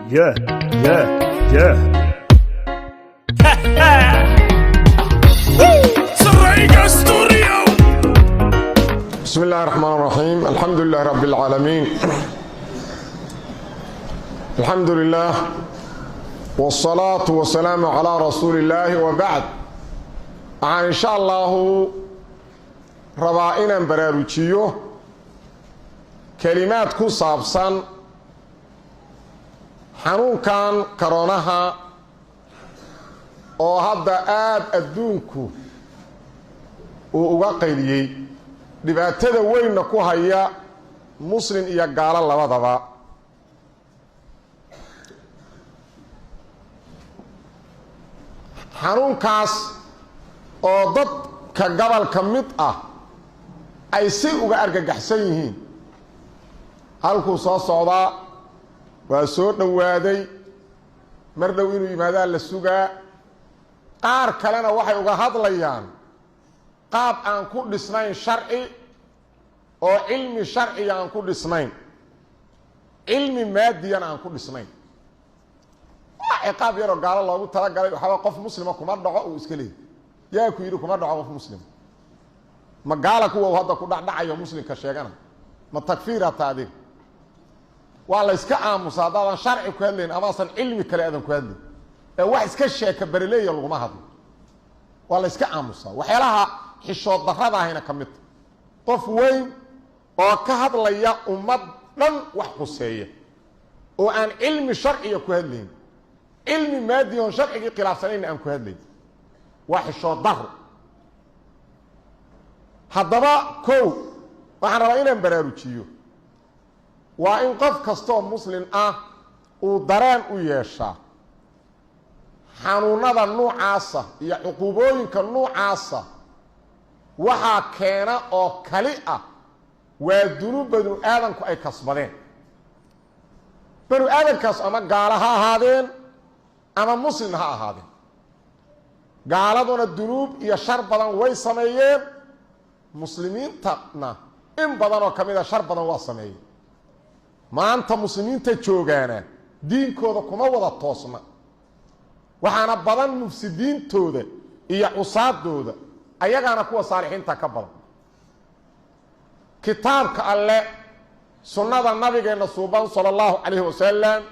Yeah, yeah, yeah. بسم الله الرحمن الرحيم. الحمد لله رب العالمين. الحمد لله والصلاة والسلام على رسول الله وبعد. إن شاء الله ربائنا براروجيو كلمات كصابسان حنون كان كرونها oo hadda aad adduunku uu uga qayliyay dhibaatada weyn ku haya muslim iyo gaalo labadaba xanuunkaas oo dadka gobolka mid ah ay si uga argagaxsan yihiin halku soo socda waa soo dhawaaday mar dhow inuu yimaado la sugaa qaar kalena waxay uga hadlayaan qaab aan ku dhisnayn sharci oo cilmi sharci aan ku dhisnayn cilmi maadiyan aan ku dhisnayn qaab yaro gaalo loogu tala galay waxa qof muslima kuma dhaco uu iska leeyahay yaa ku yiri kuma dhaco qof muslim ma gaala kuwa hadda ku dhacdacayo muslimka sheegana ma takfiirata adig waa la iska aamusaa dadaan sharci ku hadlayn ama san cilmi kale aadan ku hadlayn wax iska sheeka barileeyo laguma hadlo waa la iska aamusaa waxyaalaha xishood darrada ahina kamid qof weyn oo ka hadlaya ummad dhan wax quseeya oo aan cilmi sharci ku hadlayn cilmi maadi oo sharci khilaafsanayn aan ku hadlayn waa xishood darro haddaba waxaan rabaa inaan baraarujiyo waa in qof kastoo muslim ah uu dareen u yeeshaa xanuunada noocaasa iyo cuquubooyinka noocaasa waxaa keena oo kali ah waa dunuub banu aadanku ay kasbadeen banu aadankaas ama gaalo ha ahaadeen ama muslim ha ahaadeen gaaladuna dunuub iyo shar badan way sameeyeen muslimiintana in badan oo kamid a shar badan waa sameeyeen maanta muslimiinta joogaana diinkooda kuma wada toosna waxaana badan mufsidiintooda iyo cusaadooda ayagaana kuwa saalixiinta ka badan kitaabka alle sunnada nabigeena suuban sallallahu alayhi wasallam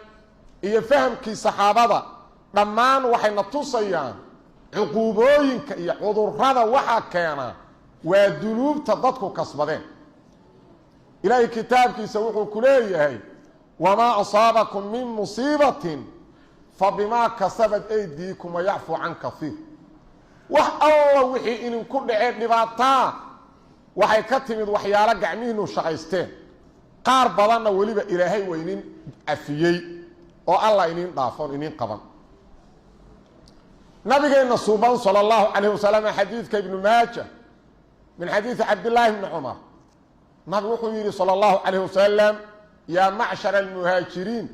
iyo fahamkii saxaabada dhammaan waxay na tusayaan cuquubooyinka iyo cudurrada waxa keena waa dunuubta dadku kasbadeen ilaahay kitaabkiisa wuxuu ku leeyahay wamaa asaabakum min musiibatin فبما كسبت ايديكم ويعفو عن كثير الله وحي ان ku dhacay dhibaataa waxay ka timid waxyaalo gacmihiinu shaqaysteen qaar badanna waliba ilaahay weynin afiyay oo Allah inin dhaafon inin qaban nabigeena suuban sallallahu alayhi wasallam xadiidka ibn Maajah min xadiith Abdullah ibn Umar nabi wuxuu yiri sallallahu alayhi wasallam ya ma'shar al-muhajirin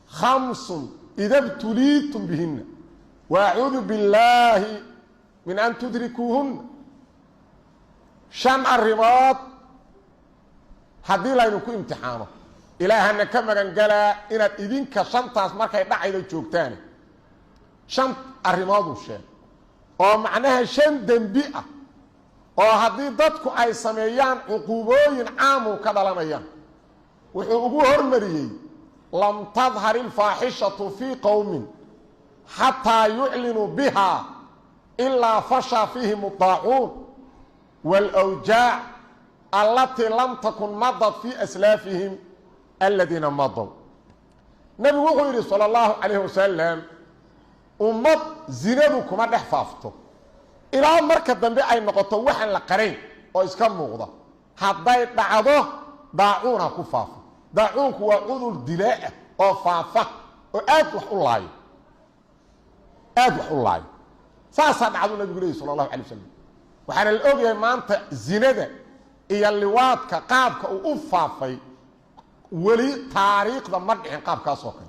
خمس إذا ابتليتم بهن وأعوذ بالله من أن تدركوهن شمع الرباط حدي لا ينكو امتحانه إلهنا كما قال إن إذن كشمتاس مركا يدعى إذا جوكتاني شمع الرباط وشان ومعناها شان دنبئة وحدي ضدكو أي سميان عقوبوين عامو كدلانيان وحقوقو هرمريي لم تظهر الفاحشة في قوم حتى يعلنوا بها إلا فشى فيهم الطاعون والأوجاع التي لم تكن مضت في أسلافهم الذين مضوا نبي وحيري صلى الله عليه وسلم أمت زينادكم أدحفافته إلى مركز دنبي أي نقطة وحن لقرين أو إسكام مغضى حتى يتبعضه ضاعونا كفافه داعونك وعذر الدلاء أو فافة وآدوح الله آدوح الله ساسا دعو النبي صلى الله عليه وسلم وحنا الأوغي ما أنت زينة إيا اللوات كقابك وأفافي ولي تاريخ ذا مرجع قابك أسوكي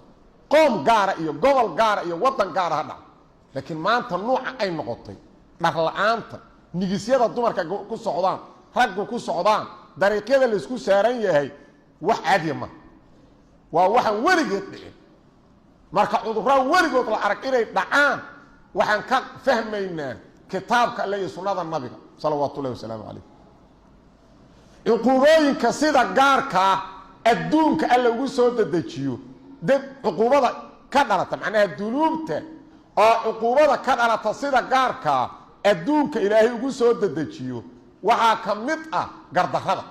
قوم قارة إيا قول قارة إيا وطن قارة هذا لكن ما أنت نوع أي نقطي نحن أنت نجيسيادة دمرك كو سعودان رقو كو سعودان dariiqyada la isku saaran yahay wax caadi ma waa waxan warigeed dhicin marka cudurrada weligood la arag inay dhacaan waxaan ka fahmaynaa kitaabka Alle iyo sunnada nabiga sallallahu alayhi wasallam cuquubooyinka sida gaarka adduunka Alle ugu soo dedejiyo dad cuquubada ka dhalata macnaha dunuubta oo cuquubada ka dhalata sida gaarka adduunka Ilaahay ugu soo dedejiyo waxa kamid ah gardarrada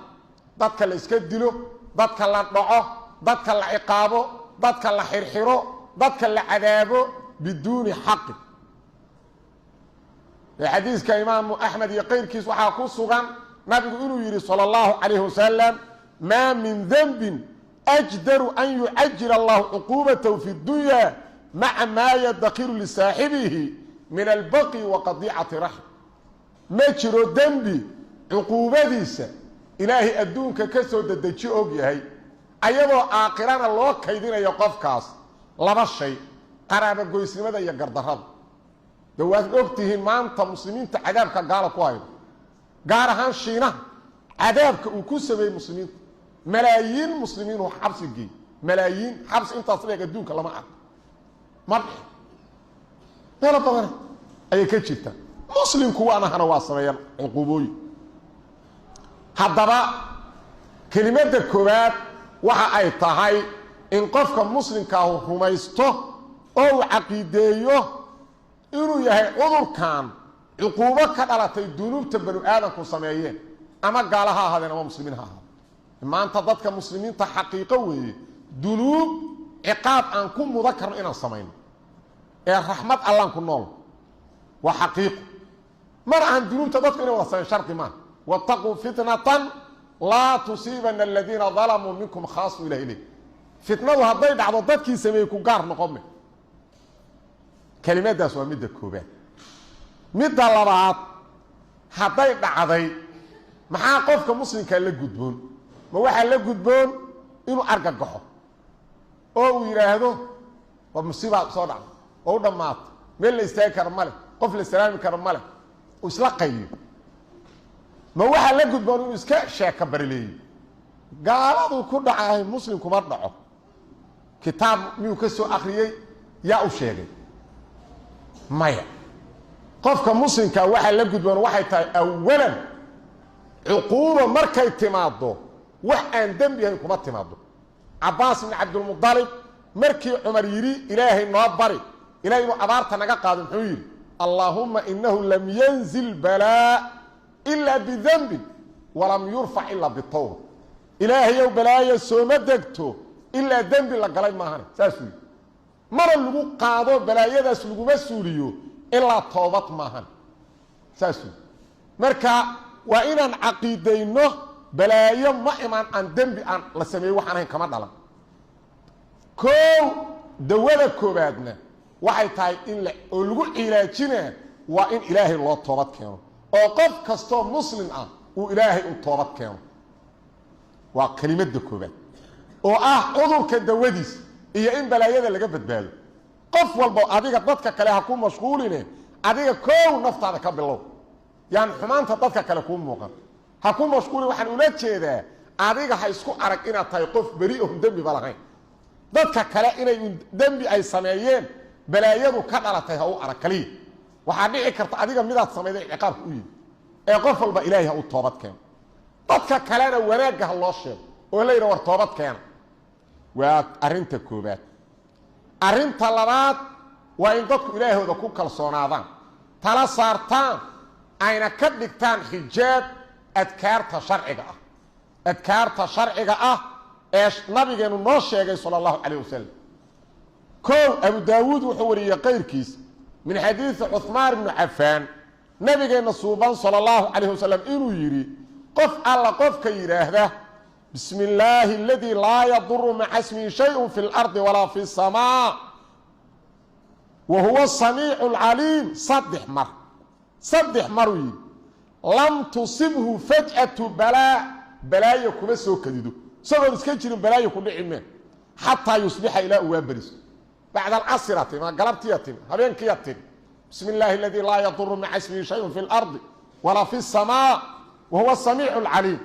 dadka la iska dilo dadka la dhaco dadka la ciqaabo dadka la xirxiro dadka la cadaabo biduuni xaq حديث إمام أحمد يقير كيس وحاكو سوغان نبي إنه يري صلى الله عليه وسلم ما من ذنب أجدر أن يعجل الله عقوبته في الدنيا مع ما يدخر لصاحبه من البقي وقضيعة رحم ما تشرو ذنبي عقوبة ديسة إلهي أدونك كسو ددتشي أوغيهي أيضا آقران الله كيدين يقف كاس لما الشيء قرابة قويس لماذا يقرد هذا دوات أكتهن مانتا مسلمين تعذابك قالوا كوايد قارهان شينا عذابك وكسة بي مسلمين ملايين مسلمين وحبس الجي ملايين حبس انت أصليك الدونك الله معك مرح يلا طبعا أي كتشتا مسلم كوانا هنا واصل عقوبوي هذا كلمة الكبات وحا أي طهي إن قفك مسلم كاهو هميسته أو عقيديه inuu yahay cudurkan cuquubo ka dhalatay dunuubta banu aadamku sameeyeen ama gaalaha ahaadeen ama muslimiinha ahaadeen maanta dadka muslimiinta xaqiiqo weeye dunuub ciqaab aan ku mudakarno inaan samayno ee raxmad Allah ku nool wa xaqiiqo mar aan dunuubta dadku inay wada sameeyaan sharti ma wattaqu fitnatan la tusibanna alladhina zalamu minkum khaasu ilayhi fitnadu haday dhacdo dadkii sameeyay ku gaar noqome كلمات سوا مدة كوبات مدة لبعض حتى دعدي maxaa qofka muslimka la gudboon ma waxa la gudboon inuu argagaxo oo uu yiraahdo waa musiiba soo dhac oo dhamaad meel la istaag kar male qof la salaami kar male oo isla qayb ma waxa la gudboon inuu iska sheeka barleey gaaladu ku dhacay muslimku ma dhaco kitaab miyuu ka soo akhriyay yaa u sheegay maya qofka muslimka waxa la gudboon waxay tahay awalan عقوبة مركي تماضو وحان دنبيها كما تماضو عباس بن عبد المطلب مركي عمر يري إلهي نوبري إلهي نوبرت نقا قادم حوير اللهم إنه لم ينزل بلاء إلا بذنب ولم يرفع إلا بالطور إلهي وبلايا سومدكتو إلا ذنب لقلي ماهاني ساسوي مرة اللقو قادو بلايا دا سلقو مسوليو إلا طوبت ماهاني ساسوي مركا وإن عقيدينه بلايا ما إيمان عن دنبي عن لسميه وحنا كما دلن كو دوله كوبادنا waxay tahay in la ugu ilaajina waa in ilaahay loo toobad keeno oo qof kasto muslim ah uu ilaahay u toobad keeno waa kalimadda koobaad oo ah cudurka dawadiis iyo in balaayada laga badbaado qof walba adiga dadka kale ha ku mashquuline adiga koow naftaada ka bilow يعني xumaanta dadka kale ku muuqan ha ku mashquul waxaan ula jeedaa adiga ha isku arag ina tahay qof bari oo dambi balahayn dadka kale inay dambi ay sameeyeen balaayadu ka dhalatay ha u arag kaliya waxa dhici karta adiga midaad sameeyay ciqaab u yiri ee qof walba ilaahay ha u toobad keen dadka kalena wanaaga ha loo sheego oo la yiraahdo war toobad keen waa arinta koobaad arinta labaad waa in dadku ilaahooda ku kalsoonaadaan tala saartaan ayna ka dhigtaan xijaab adkaarta sharciga ah ee nabigeenu noo sheegay sallallahu alayhi wasallam koo Abu Daawud wuxuu wariyay qeyrkiis min xadiis Uthman ibn Affan nabigeena suuban sallallahu alayhi wasallam inuu yiri qof alla qofka yiraahda bismillahi alladhi la yadurru ma'a ismihi shay'un fil ardi wala fis samaa wa huwa as-sami'ul 'alim صدح مروي لم تصبه فجأة بلايا كما سو كديدو سوغ اسكا جيرين بلايا كو دحيمه حتى يصبح الى اوابرس بعد العصر ما قلبتياتين هبينكياتين بسم الله الذي لا يضر مع اسمه شيء في الارض ولا في السماء وهو السميع العليم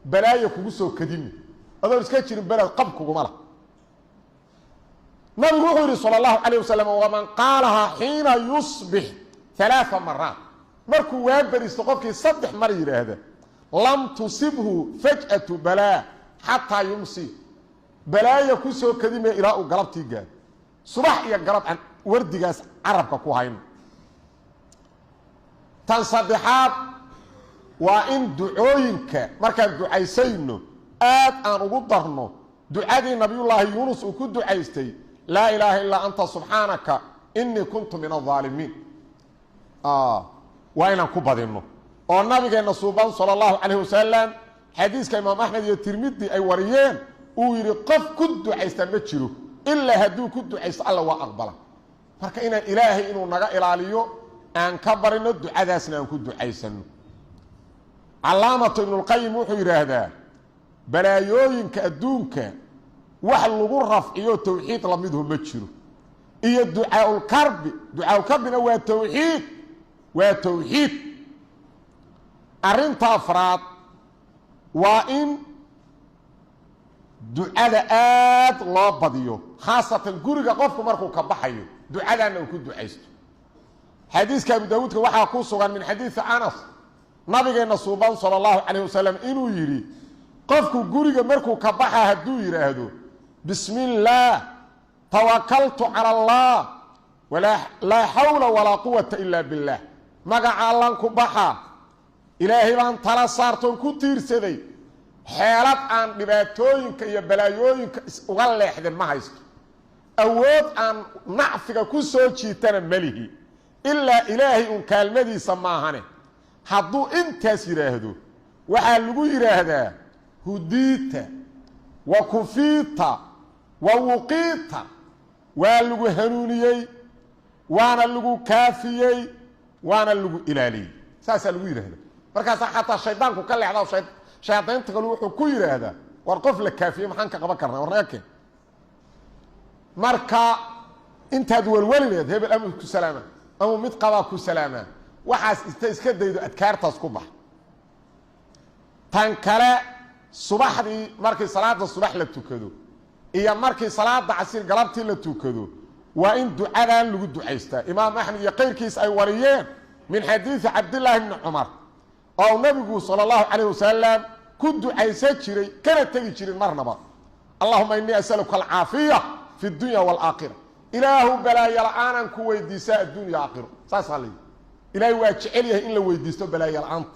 بلايا كو سو كديمه هذا اسكا جيرين بلا قبكو مالا nabigu wuxuu yidhi sala allahu calayh wasalam waman qaalahaa xiina yusbix 3 maraat markuu waa beristo qofkii 3 mar yidhaahda lam tusibhu faj'atu balaa xataa yumsi balaaya ku soo kadime ilaa uu galabtii gaaro subax iyo galab aan wardigaas carabka ku hayno tan saddexaad waa in ducooyinka markaan ducaysayno aad aan ugu darno ducadii nabiyullaahi yuunus uu ku ducaystay laa ilaaha illaa anta subxaanaka innii kuntu min aldaalimiin waa inaan ku badinno oo nabigeenna suuban sala allahu calayh wasalam xadiiska imaam axmed iyo tirmidi ay wariyeen uu yidhi qof ku ducaysta ma jiro ilaa hadduu ku ducaysto alla waa aqbala marka inaan ilaahay inuu naga ilaaliyo aan ka barino ducadaasna aan ku ducaysano calaamatu ibnulqayim wuxuu yidhaahdaa balaayooyinka adduunka wax lagu rafciyo tawxiid lamidhu ma jiro iyo ducaaulkarbina waa tawxiid arrinta afraad waa in ducada aad loo badiyo khaasatan guriga qofku markuu ka baxayo ducadaana uu ku ducaysto xadiiska abu daawuudka waxaa ku sugan min xadiisi anas nabigeenna suuban sala allahu calayh wasalam inuu yidhi qofku guriga markuu ka baxa hadduu yidhaahdo bismi illaah tawakaltu cala allah laa xawla walaa quwata ila billaah magaca allan ku baxa ilaahay baan tala saartoon ku tiirsaday xeelad aan dhibaatooyinka iyo balaayooyinka uga leexdin ma haysto awood aan nacfiga ku soo jiitana melihi ilaa ilaahay uun kaalmadiisa maahane hadduu intaas yidhaahdo waxaa lagu yidhaahdaa hudiita wa kufiita wa wuqiita waa lagu hanuuniyey waana lagu kaafiyey waana lagu ilaaliyey saasaa lagu yidhaahda markaasaa xataa shaydaanku ka leexda shayaadiinta kale wuxuu ku yidhaahdaa war qof la kaafiyey maxaan ka qaban karnaa war naga keen marka intaad welwelineed hebel amuu ku salaama amuu mid qabaa ku salaamaa waxaas iska daydo adkaartaas ku bax tan kale subaxdii markii salaada subax la tukado iyo markii salaada casir galabtii la tukado waa in ducadan lagu ducaystaa imaam axmed iyo qayrkiis ay wariyeen min xadiisi cabdillaahi bni cumar oo nabigu sala allahu calayh wasalam ku ducaysan jiray kana tegi jirin marnaba allahuma innii asaluka alcaafiya fi dunya waalaakhira ilaahu balaayo la-aanan ku weydiisaa addunya aakhiro saasaa layidhi ilaahay waa jecel yahay in la weydiisto balaayo la-aanta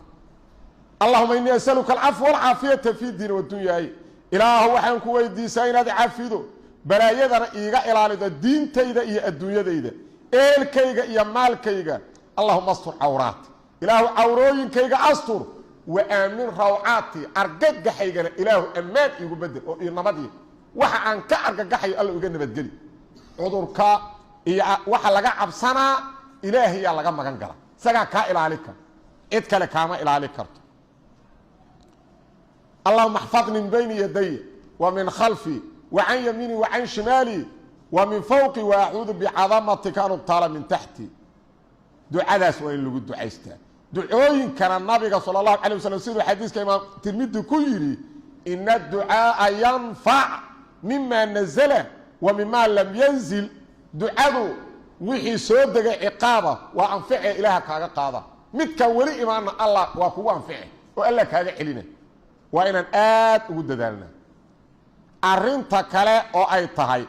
allahuma innii asaluka alcafwa walcaafiyata fi diini waddunyaay ilaahu waxaan ku weydiisaa inaad cafido balaayadana iiga ilaalido diintayda iyo adduunyadayda eelkayga iyo maalkayga allahuma astur cawraati ilaahu cawrooyinkayga astur wa aamin rawcaati argagaxaygana ilaahu ammaan iigu bedel oo nabadii waxa aan ka argagaxayo alla iga nabadgeli cudurka iyo waxa laga cabsanaa ilaahayaa laga magan gala isagaa kaa ilaali kara cid kale kaama ilaali karto allahuma axfadni min bayni yaday wa min khalfi wa can yamiini wa can shimaali wa min fawqi wa acuudu bicadamatika an ubtaala min taxti ducadaas waa in lagu ducaystaa ducooyinkana nabiga sala allahu calay wasalam siduu xadiiska imaam tirmidi ku yidhi ina adducaaa yanfac mima nazala wa mima lam yanzil ducadu wixii soo degay ciqaaba waa anfice ilaaha kaaga qaada midkaan weli imaanna allah waa kugu anfice oo alla kaaga celina waa inaan aad ugu dadaalna arrinta kale oo ay tahay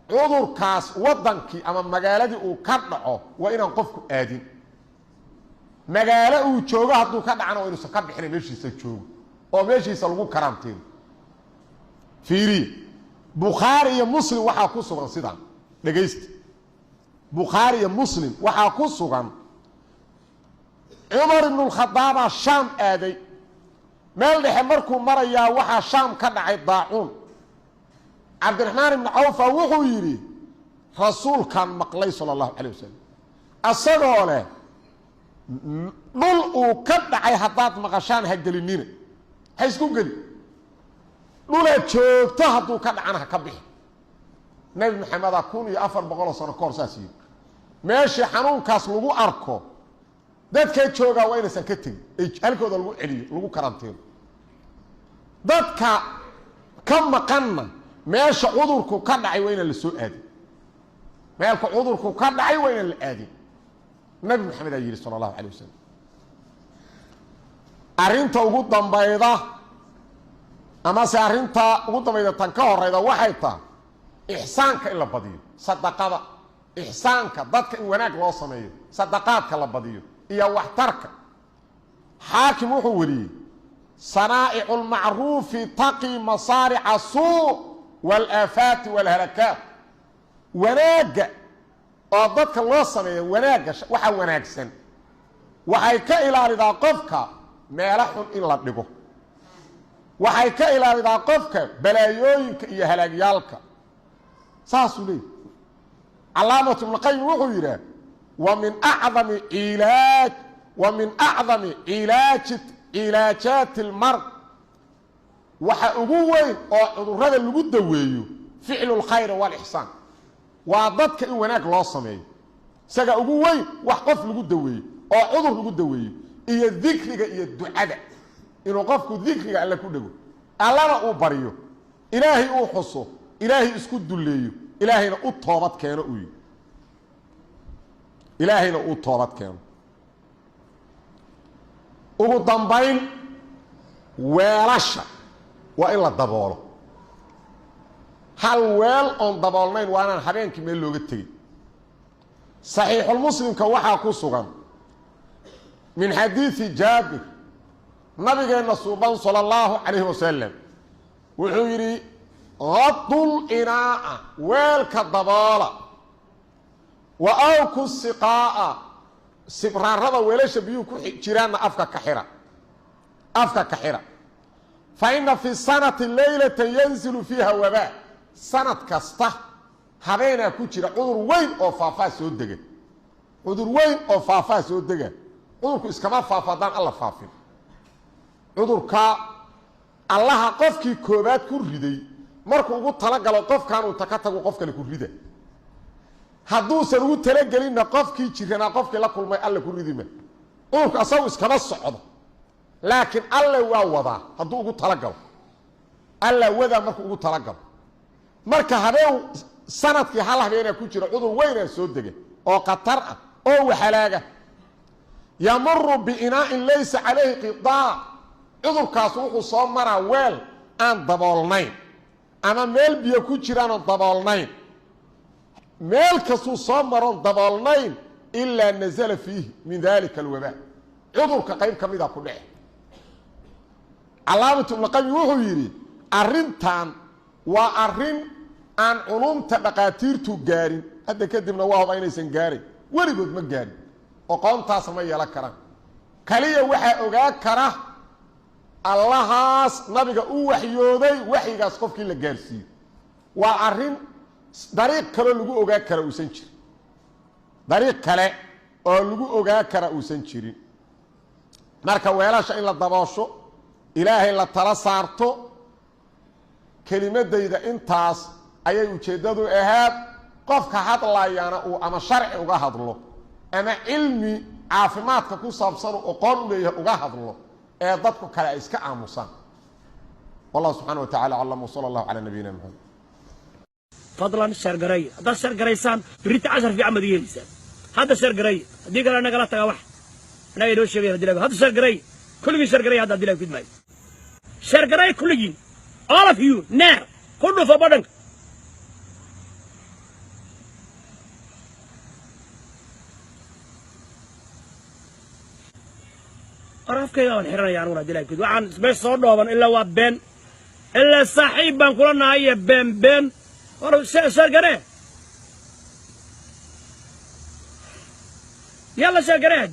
cudurkaas waddankii ama magaaladii uu ka dhaco waa inaan qofku aadin magaalo uu joogo hadduu ka dhacana waa inuusan ka bixina meeshiisa joogo oo meeshiisa lagu karantiino fiiriya bukhaari iyo muslim waxaa ku sugan sidaan dhegaysta bukhaari iyo muslim waxaa ku sugan cumar ibnulkhadaabaa shaam aaday meel dhexe markuu marayaa waxaa shaam ka dhacay daacuun cabdiraxmaan ibni cawfa wuxuu yidhi rasuulkaan maqlay sala allahu calay wasalam asagoo leh dhul uu ka dhacay haddaad maqashaan ha gelinina ha isku geli dhulaad joogto hadduu ka dhacana ha ka bixi nebi maxameda 1400 sano kahor saas yidhi meeshii xanuunkaas lagu arko dadka joogaa waa inaysan ka tegin ay halkooda lagu celiyo lagu karantiino dadka ka maqanna meesha cudurku ka dhacay waa inaan la soo aadin meelka cudurku ka dhacay waa inaan la aadin nabi maxamed ayaa yiri sallallahu alayhi wasallam arinta ugu dambayda ama se arinta ugu dambayda tan ka horeyda waxay tahay ihsaanka in la badiyo sadaqada ihsaanka dadka in wanaag loo sameeyo sadaqaadka la badiyo iyo waxtarka xaakim wuxuu wariyay sanaa'i'ul ma'ruf taqi masari'a suu wal afat wal halakat wanaaga oo dadka loo sameeyo wanaaga waxa wanaagsan waxay ka ilaalidaa qofka meelo xun in la dhigo waxay ka ilaalidaa qofka balaayooyinka iyo halaagyaalka saasuu leeyahay علامة ابن القيم وحيرا ومن أعظم علاجات المرض وحقوقين أو هذا اللي قد ويو فعل الخير والإحسان وضدك إن وناك الله صمي سجا أقوين وحقف اللي قد ويو أو عذر اللي قد ويو إيه الذكر إيه الدعاء إنه قفك الذكر على كل جو الله ما أبريو إلهي أحصه إلهي اسكت دليو إلهينا أطابت كانوا أوي إلهينا أطابت كانوا أبو الضنبين ويرشا وإلا الضبالة هل ويل أن ضبالنين وأنا حبين كمين لوغتي صحيح المسلم كوحا كسوغان من حديث جابر نبي النصوبان صلى الله عليه وسلم وحيري غطوا الإناء ويلك الضبالة وأوكوا السقاء سبران رضا ويلش بيوكو جيران أفكا كحرة فإن في السنة الليلة ينزل فيها وباء سنة كسته هبينا كوشيرا عذر وين أو فافا سودجة عذر وين أو فافا سودجة عذر إسكما فافدان الله فافين عذر كا الله قفكي كوبات كردي markuu ugu tala galo qofkan uu takatago qofka la ku rida haduu san ugu tala galin qofkii jirana qofkii la kulmay alla ku ridima oo asaw iskama socdo laakiin alla waa wada haduu ugu tala galo alla wada markuu ugu tala galo marka habeen sanadkii hal habeen ku jira cudur weyn soo degay oo qatar ah oo waxalaaga yamru bi ina'in laysa alayhi qidaa cudurkaas wuxuu soo maraa weel aan daboolnayn أما ميل بيكو جيران ضبالنين ميل كسو صمرون ضبالنين إلا نزل فيه من ذلك الوباء عذر كقيم كميدا كله علامة ابن القيم وحو يري أرنتان وأرن أن علوم تبقاتير تجارين هذا كدبنا وهو بين سنجاري وريقود مجاري وقوم تاسمية لكرا كلية وحي أغاك كره allahaas nabiga uu waxyooday waxigaas qofkii la gaarsiiyay waa arin dariiq kale lagu ogaa kara uusan jirin dariiq kale oo lagu ogaa kara uusan jirin marka weelasha in la daboosho ilaahay la tala saarto kelimadayda intaas ayay ujeedadu ahayd qofka hadlaayana uu ama sharci uga hadlo ama cilmi caafimaadka ku saabsan oo qoon u leeyahay uga hadlo dadku kale iska aamusan والله سبحانه وتعالى علم وصلى الله على نبينا محمد فضلا الشرقري هذا الشرقري سان بريت 10 في عمد يلسان هذا الشرقري دي قال انا قلت واحد انا يدوش شيء هذا الشرقري كل شرقري هذا دي في دماغي شرقري كل all of you نار كله في بدنك عرف كيف الحرنا يعني ولا دي كده وعن بس صدوا الا وبين الا صاحب بان كلنا هي بين ورا شرقري يلا شرقري